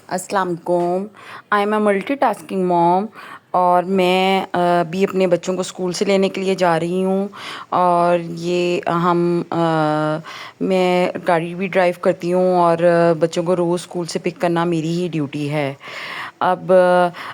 अस्सलाम वालेकुम। I am a multitasking mom और मैं भी अपने बच्चों को स्कूल से लेने के लिए जा रही हूँ। और ये मैं गाड़ी भी ड्राइव करती हूँ और बच्चों को रोज़ स्कूल से पिक करना मेरी ही ड्यूटी है। अब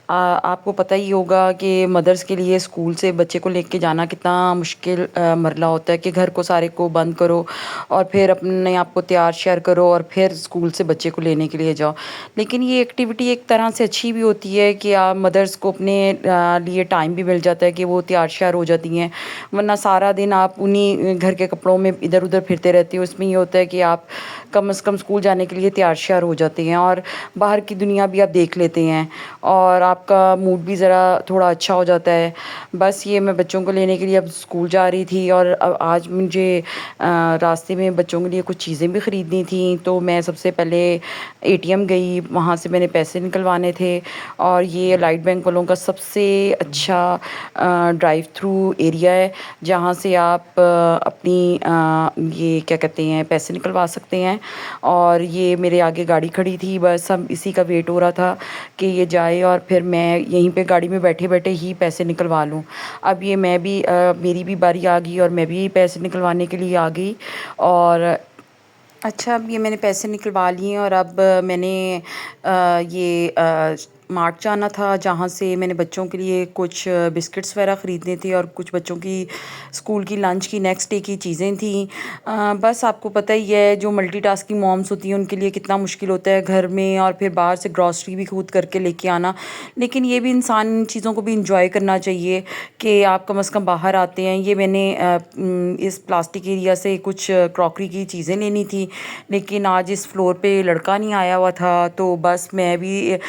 आपको पता ही होगा कि मदर्स के लिए स्कूल से बच्चे को लेके जाना कितना मुश्किल मरला होता है कि घर को सारे को बंद करो और फिर अपने आप को तैयार श्यार करो और फिर स्कूल से बच्चे को लेने के लिए जाओ। लेकिन ये एक्टिविटी एक तरह से अच्छी भी होती है कि आप मदर्स को अपने लिए टाइम भी मिल जाता है कि वो तैयार श्यार हो जाती हैं, वरना सारा दिन आप उन्हीं घर के कपड़ों में इधर उधर फिरते रहते हो। इसमें ये होता है कि आप कम से कम स्कूल जाने के लिए तैयार श्यार हो जाते हैं और बाहर की दुनिया भी आप देख लेते हैं और आपका मूड भी ज़रा थोड़ा अच्छा हो जाता है। बस ये मैं बच्चों को लेने के लिए अब स्कूल जा रही थी और अब आज मुझे रास्ते में बच्चों के लिए कुछ चीज़ें भी ख़रीदनी थी, तो मैं सबसे पहले एटीएम गई, वहाँ से मैंने पैसे निकलवाने थे। और ये लाइट बैंक वालों का सबसे अच्छा ड्राइव थ्रू एरिया है जहाँ से आप अपनी ये क्या कहते हैं पैसे निकलवा सकते हैं। और ये मेरे आगे गाड़ी खड़ी थी, बस अब इसी का वेट हो रहा था कि ये जाए और फिर मैं यहीं पे गाड़ी में बैठे बैठे ही पैसे निकलवा लूँ। अब ये मैं भी मेरी भी बारी आ गई और मैं भी पैसे निकलवाने के लिए आ गई। और अच्छा, अब ये मैंने पैसे निकलवा लिए और अब मैंने मार्ट जाना था जहाँ से मैंने बच्चों के लिए कुछ बिस्किट्स वगैरह ख़रीदने थे और कुछ बच्चों की स्कूल की लंच की नेक्स्ट डे की चीज़ें थी। बस आपको पता ही है जो मल्टीटास्किंग मॉम्स होती हैं उनके लिए कितना मुश्किल होता है घर में और फिर बाहर से ग्रॉसरी भी खुद करके लेके आना। लेकिन ये भी इंसान इन चीज़ों को भी इंजॉय करना चाहिए कि आप कम से कम बाहर आते हैं। ये मैंने इस प्लास्टिक एरिया से कुछ क्रॉकरी की चीज़ें लेनी थी, लेकिन आज इस फ्लोर पे लड़का नहीं आया हुआ था, तो बस मैं भी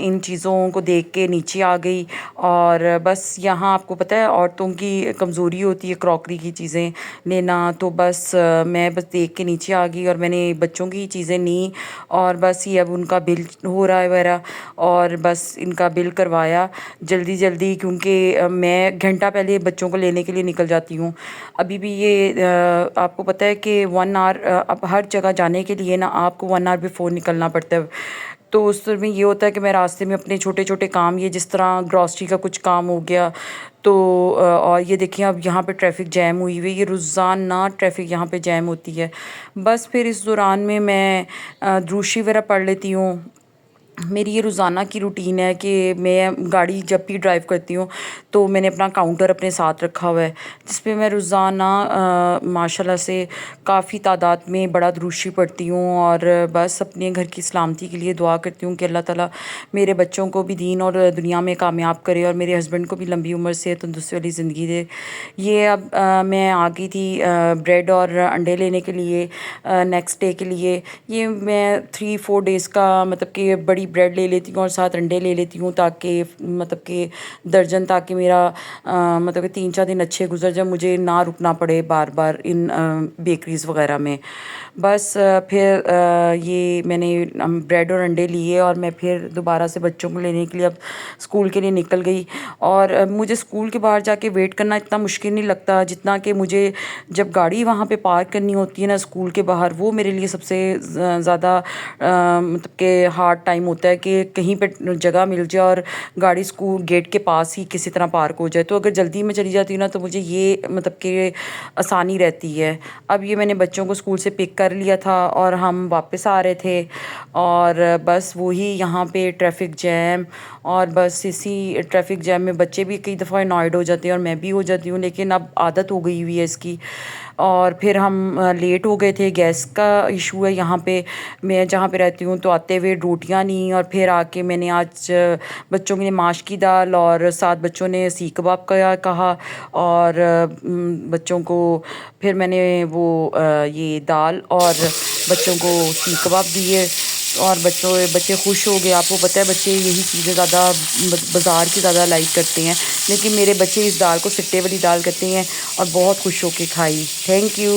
इन चीज़ों को देख के नीचे आ गई। और बस यहाँ आपको पता है औरतों की कमज़ोरी होती है क्रॉकरी की चीज़ें लेना, तो बस मैं बस देख के नीचे आ गई और मैंने बच्चों की चीज़ें ली। और बस ये अब उनका बिल हो रहा है वगैरह और बस इनका बिल करवाया जल्दी जल्दी, क्योंकि मैं घंटा पहले बच्चों को लेने के लिए निकल जाती हूँ। अभी भी ये आपको पता है कि 1 आवर अब हर जगह जाने के लिए ना आपको 1 आवर बिफोर निकलना पड़ता है। तो उस में ये होता है कि मैं रास्ते में अपने छोटे छोटे काम, ये जिस तरह ग्रॉसरी का कुछ काम हो गया तो और ये देखिए अब यहाँ पे ट्रैफिक जैम हुई हुई है, ये रोज़ाना ट्रैफिक यहाँ पे जैम होती है। बस फिर इस दौरान में मैं द्रूशी वगैरह पढ़ लेती हूँ। मेरी ये रोज़ाना की रूटीन है कि मैं गाड़ी जब भी ड्राइव करती हूँ तो मैंने अपना काउंटर अपने साथ रखा हुआ है जिस पे मैं रोज़ाना माशाल्लाह से काफ़ी तादाद में बड़ा दुरूशी पढ़ती हूँ और बस अपने घर की सलामती के लिए दुआ करती हूँ कि अल्लाह ताला मेरे बच्चों को भी दीन और दुनिया में कामयाब करे और मेरे हस्बैंड को भी लंबी उम्र से तंदुरुस्ती वाली ज़िंदगी दे। ये अब मैं आ गई थी ब्रेड और अंडे लेने के लिए नेक्स्ट डे के लिए। ये मैं 3-4 डेज़ का मतलब कि बड़ी ब्रेड ले लेती हूँ और साथ अंडे ले लेती हूँ ताकि मतलब कि दर्जन, ताकि मेरा मतलब कि 3-4 दिन अच्छे गुजर जाए, मुझे ना रुकना पड़े बार बार इन बेकरीज़ वगैरह में। बस फिर ये मैंने ब्रेड और अंडे लिए और मैं फिर दोबारा से बच्चों को लेने के लिए अब स्कूल के लिए निकल गई। और मुझे स्कूल के बाहर जाके वेट करना इतना मुश्किल नहीं लगता जितना कि मुझे जब गाड़ी वहाँ पे पार्क करनी होती है ना स्कूल के बाहर, वो मेरे लिए सबसे ज़्यादा मतलब कि हार्ड टाइम होता है कि कहीं पे जगह मिल जाए और गाड़ी स्कूल गेट के पास ही किसी तरह पार्क हो जाए। तो अगर जल्दी में चली जाती हूँ ना तो मुझे ये मतलब कि आसानी रहती है। अब ये मैंने बच्चों को स्कूल से पिक कर लिया था और हम वापस आ रहे थे और बस वही यहाँ पे ट्रैफिक जैम और बस इसी ट्रैफिक जैम में बच्चे भी कई दफ़ा अनॉयड हो जाते हैं और मैं भी हो जाती हूँ, लेकिन अब आदत हो गई हुई है इसकी। और फिर हम लेट हो गए थे, गैस का इशू है यहाँ पे, मैं जहाँ पे रहती हूँ, तो आते हुए रोटियाँ नहीं और फिर आके मैंने आज बच्चों के लिए माश की दाल और साथ बच्चों ने सीख कबाब का कहा और बच्चों को फिर मैंने वो ये दाल और बच्चों को सीख कबाब दिए और बच्चे खुश हो गए। आपको पता है बच्चे यही चीज़ें ज़्यादा बाज़ार की ज़्यादा लाइक करते हैं, लेकिन मेरे बच्चे इस दाल को सिट्टे वाली दाल कहते हैं और बहुत खुश होके खाई। Thank you.